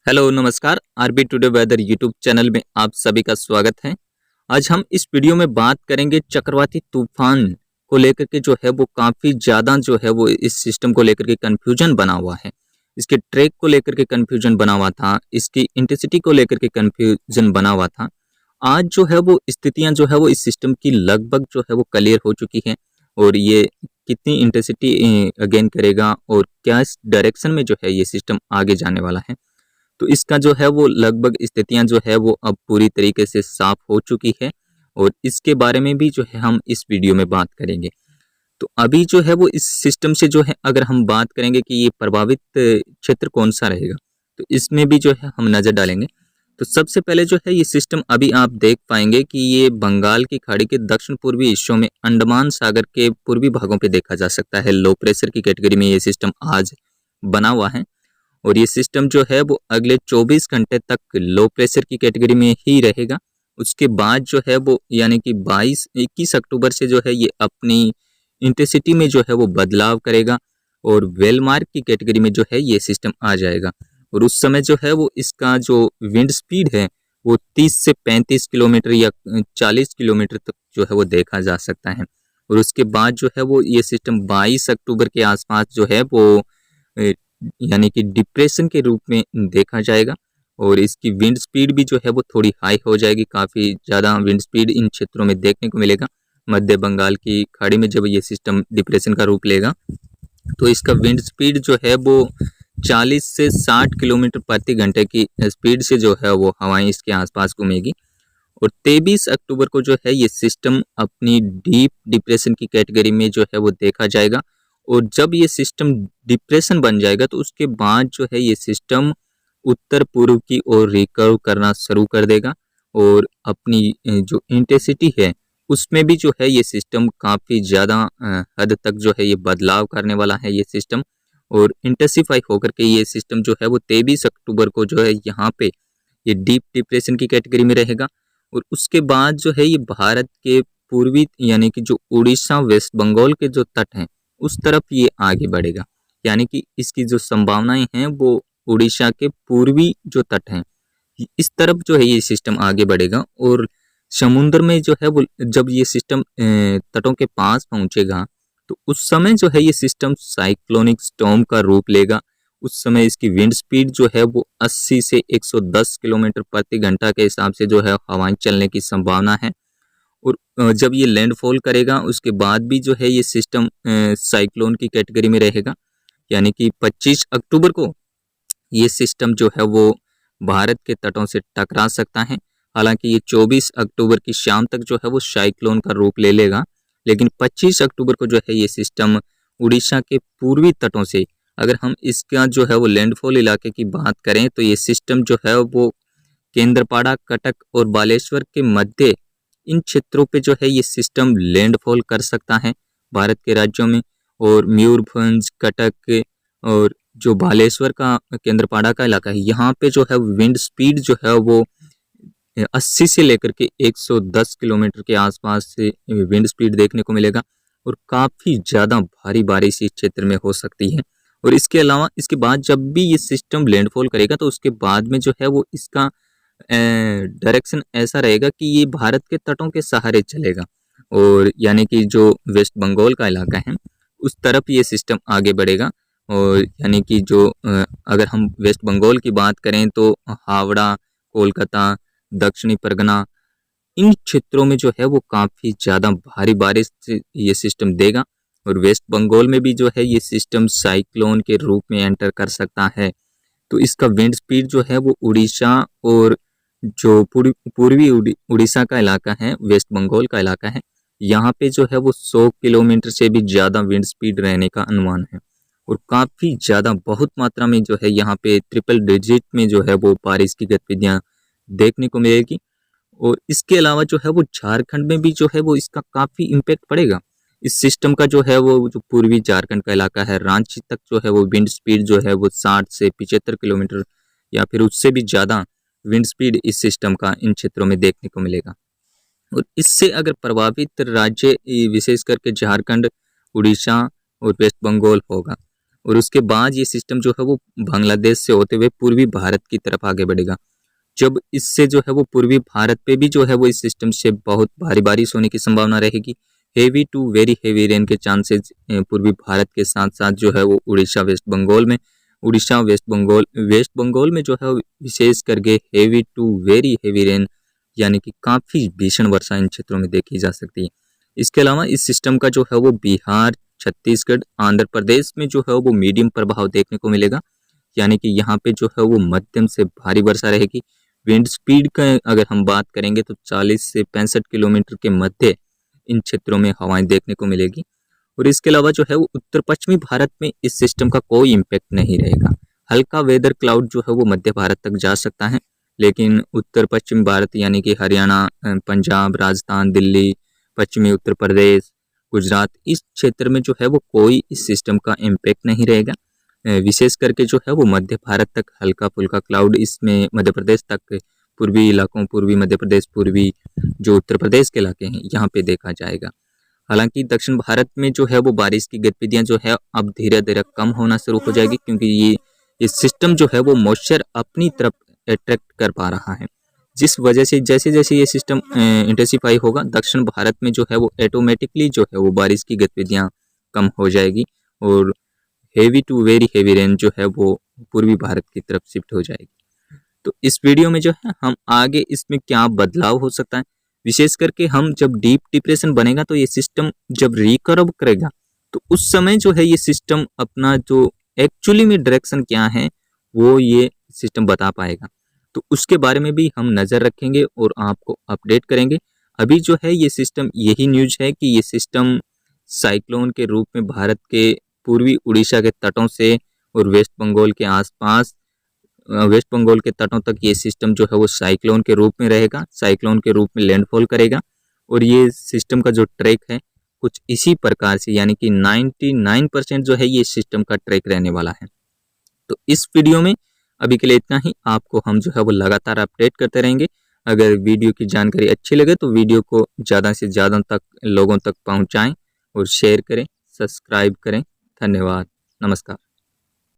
Hello नमस्कार। RB today weather YouTube channel में आप सभी का स्वागत है। आज हम इस वीडियो में बात करेंगे चक्रवाती तूफान को लेकर के जो है वो काफ़ी ज़्यादा जो है वो इस सिस्टम को लेकर के कन्फ्यूजन बना हुआ है। इसके ट्रैक को लेकर के कन्फ्यूजन बना हुआ था, इसकी इंटेंसिटी को लेकर के कन्फ्यूजन बना हुआ था। आज जो है वो स्थितियाँ जो है वो इस सिस्टम की लगभग जो है वो क्लियर हो चुकी हैं और ये कितनी इंटेंसिटी गेन करेगा और क्या इस डायरेक्शन में जो है ये सिस्टम आगे जाने वाला है, तो इसका जो है वो लगभग स्थितियां जो है वो अब पूरी तरीके से साफ हो चुकी है और इसके बारे में भी जो है हम इस वीडियो में बात करेंगे। तो अभी जो है वो इस सिस्टम से जो है अगर हम बात करेंगे कि ये प्रभावित क्षेत्र कौन सा रहेगा, तो इसमें भी जो है हम नज़र डालेंगे। तो सबसे पहले जो है ये सिस्टम अभी आप देख पाएंगे कि ये बंगाल की खाड़ी के दक्षिण पूर्वी हिस्सों में अंडमान सागर के पूर्वी भागों पे देखा जा सकता है। लो प्रेशर की कैटेगरी में ये सिस्टम आज बना हुआ है और ये सिस्टम जो है वो अगले 24 घंटे तक लो प्रेशर की कैटेगरी में ही रहेगा। उसके बाद जो है वो यानी कि 21 अक्टूबर से जो है ये अपनी इंटेंसिटी में जो है वो बदलाव करेगा और वेलमार्क की कैटेगरी में जो है ये सिस्टम आ जाएगा। और उस समय जो है वो इसका जो विंड स्पीड है वो 30 से 35 किलोमीटर या 40 किलोमीटर तक जो है वो देखा जा सकता है। और उसके बाद जो है वो ये सिस्टम 22 अक्टूबर के आसपास जो है वो यानी कि डिप्रेशन के रूप में देखा जाएगा और इसकी विंड स्पीड भी जो है वो थोड़ी हाई हो जाएगी। काफ़ी ज़्यादा विंड स्पीड इन क्षेत्रों में देखने को मिलेगा। मध्य बंगाल की खाड़ी में जब ये सिस्टम डिप्रेशन का रूप लेगा तो इसका विंड स्पीड जो है वो 40 से 60 किलोमीटर प्रति घंटे की स्पीड से जो है वो हवाएं इसके आसपास घूमेगी। और 23 अक्टूबर को जो है ये सिस्टम अपनी डीप डिप्रेशन की कैटेगरी में जो है वो देखा जाएगा। और जब ये सिस्टम डिप्रेशन बन जाएगा तो उसके बाद जो है ये सिस्टम उत्तर पूर्व की ओर रिकर्व करना शुरू कर देगा और अपनी जो इंटेंसिटी है उसमें भी जो है ये सिस्टम काफ़ी ज़्यादा हद तक जो है ये बदलाव करने वाला है ये सिस्टम। और इंटेंसिफाई होकर के ये सिस्टम जो है वो 23 अक्टूबर को जो है यहाँ पे ये डीप डिप्रेशन की कैटेगरी में रहेगा। और उसके बाद जो है ये भारत के पूर्वी यानी कि जो उड़ीसा वेस्ट बंगाल के जो तट हैं उस तरफ ये आगे बढ़ेगा। यानी कि इसकी जो संभावनाएं हैं वो उड़ीसा के पूर्वी जो तट हैं इस तरफ जो है ये सिस्टम आगे बढ़ेगा। और समुद्र में जो है वो जब ये सिस्टम तटों के पास पहुंचेगा तो उस समय जो है ये सिस्टम साइक्लोनिक स्टॉर्म का रूप लेगा। उस समय इसकी विंड स्पीड जो है वो 80 से 110 किलोमीटर प्रति घंटा के हिसाब से जो है हवाएं चलने की संभावना है। और जब ये लैंडफॉल करेगा उसके बाद भी जो है ये सिस्टम साइक्लोन की कैटेगरी में रहेगा। यानी कि 25 अक्टूबर को ये सिस्टम जो है वो भारत के तटों से टकरा सकता है। हालांकि ये 24 अक्टूबर की शाम तक जो है वो साइक्लोन का रूप ले लेगा, लेकिन 25 अक्टूबर को जो है ये सिस्टम उड़ीसा के पूर्वी तटों से, अगर हम इसका जो है वो लैंडफॉल इलाके की बात करें तो ये सिस्टम जो है वो केंद्रपाड़ा, कटक और बालेश्वर के मध्य इन क्षेत्रों पे जो है ये सिस्टम लैंडफॉल कर सकता है भारत के राज्यों में। और मयूरभंज, कटक और जो बालेश्वर का केंद्रपाड़ा का इलाका है यहाँ पे जो है विंड स्पीड जो है वो 80 से लेकर के 110 किलोमीटर के आसपास से विंड स्पीड देखने को मिलेगा और काफ़ी ज़्यादा भारी बारिश इस क्षेत्र में हो सकती है। और इसके अलावा इसके बाद जब भी ये सिस्टम लैंडफॉल करेगा तो उसके बाद में जो है वो इसका डायरेक्शन ऐसा रहेगा कि ये भारत के तटों के सहारे चलेगा और यानी कि जो वेस्ट बंगाल का इलाका है उस तरफ ये सिस्टम आगे बढ़ेगा। और यानी कि जो अगर हम वेस्ट बंगाल की बात करें तो हावड़ा, कोलकाता, दक्षिणी परगना इन क्षेत्रों में जो है वो काफ़ी ज़्यादा भारी बारिश ये सिस्टम देगा। और वेस्ट बंगाल में भी जो है ये सिस्टम साइक्लोन के रूप में एंटर कर सकता है। तो इसका विंड स्पीड जो है वो उड़ीसा और जो पूर्वी उड़ीसा का इलाका है, वेस्ट बंगाल का इलाका है, यहाँ पे जो है वो 100 किलोमीटर से भी ज़्यादा विंड स्पीड रहने का अनुमान है। और काफ़ी ज़्यादा बहुत मात्रा में जो है यहाँ पे ट्रिपल डिजिट में जो है वो बारिश की गतिविधियाँ देखने को मिलेगी। और इसके अलावा जो है वो झारखंड में भी जो है वो इसका काफ़ी इम्पैक्ट पड़ेगा। इस सिस्टम का जो है वो जो पूर्वी झारखंड का इलाका है, रांची तक जो है वो विंड स्पीड जो है वो 60 से 75 किलोमीटर या फिर उससे भी ज़्यादा विंड स्पीड इस सिस्टम का इन क्षेत्रों में देखने को मिलेगा। और इससे अगर प्रभावित राज्य विशेष करके झारखंड, उड़ीसा और वेस्ट बंगाल होगा। और उसके बाद ये सिस्टम जो है वो बांग्लादेश से होते हुए पूर्वी भारत की तरफ आगे बढ़ेगा। जब इससे जो है वो पूर्वी भारत पे भी जो है वो इस सिस्टम से बहुत भारी बारिश होने की संभावना रहेगी। Heavy to very heavy rain के चांसेस पूर्वी भारत के साथ साथ जो है वो उड़ीसा वेस्ट बंगाल में जो है विशेष करके heavy to very heavy rain यानी कि काफ़ी भीषण वर्षा इन क्षेत्रों में देखी जा सकती है। इसके अलावा इस सिस्टम का जो है वो बिहार, छत्तीसगढ़, आंध्र प्रदेश में जो है वो मीडियम प्रभाव देखने को मिलेगा, यानी कि यहाँ पे जो है वो मध्यम से भारी वर्षा रहेगी। विंड स्पीड का अगर हम बात करेंगे तो 40 से 65 किलोमीटर के मध्य इन क्षेत्रों में हवाएं देखने को मिलेगी। और इसके अलावा जो है वो उत्तर पश्चिमी भारत में इस सिस्टम का कोई इम्पैक्ट नहीं रहेगा। हल्का वेदर क्लाउड जो है वो मध्य भारत तक जा सकता है, लेकिन उत्तर पश्चिमी भारत यानी कि हरियाणा, पंजाब, राजस्थान, दिल्ली, पश्चिमी उत्तर प्रदेश, गुजरात, इस क्षेत्र में जो है वो कोई इस सिस्टम का इम्पैक्ट नहीं रहेगा। विशेष करके जो है वो मध्य भारत तक हल्का फुल्का क्लाउड इसमें मध्य प्रदेश तक, पूर्वी इलाकों, पूर्वी मध्य प्रदेश, पूर्वी जो उत्तर प्रदेश के इलाके हैं यहाँ पे देखा जाएगा। हालांकि दक्षिण भारत में जो है वो बारिश की गतिविधियां जो है अब धीरे धीरे कम होना शुरू हो जाएगी, क्योंकि ये सिस्टम जो है वो मॉइस्चर अपनी तरफ अट्रैक्ट कर पा रहा है, जिस वजह से जैसे जैसे ये सिस्टम इंटेंसिफाई होगा दक्षिण भारत में जो है वो ऑटोमेटिकली जो है वो बारिश की गतिविधियां कम हो जाएगी और heavy to very heavy rain जो है वो पूर्वी भारत की तरफ शिफ्ट हो जाएगी। तो इस वीडियो में जो है हम आगे इसमें क्या बदलाव हो सकता है, विशेष करके हम जब डीप डिप्रेशन बनेगा तो ये सिस्टम जब रिकर्व करेगा तो उस समय जो है ये सिस्टम अपना जो एक्चुअली में डायरेक्शन क्या है वो ये सिस्टम बता पाएगा। तो उसके बारे में भी हम नज़र रखेंगे और आपको अपडेट करेंगे। अभी जो है ये सिस्टम, यही न्यूज है कि ये सिस्टम साइक्लोन के रूप में भारत के पूर्वी उड़ीसा के तटों से और वेस्ट बंगाल के आसपास, वेस्ट बंगाल के तटों तक ये सिस्टम जो है वो साइक्लोन के रूप में रहेगा, साइक्लोन के रूप में लैंडफॉल करेगा। और ये सिस्टम का जो ट्रैक है कुछ इसी प्रकार से, यानी कि 99% जो है ये सिस्टम का ट्रैक रहने वाला है। तो इस वीडियो में अभी के लिए इतना ही। आपको हम जो है वो लगातार अपडेट करते रहेंगे। अगर वीडियो की जानकारी अच्छी लगे तो वीडियो को ज़्यादा से ज़्यादा तक लोगों तक पहुँचाएँ और शेयर करें, सब्सक्राइब करें। धन्यवाद, नमस्कार।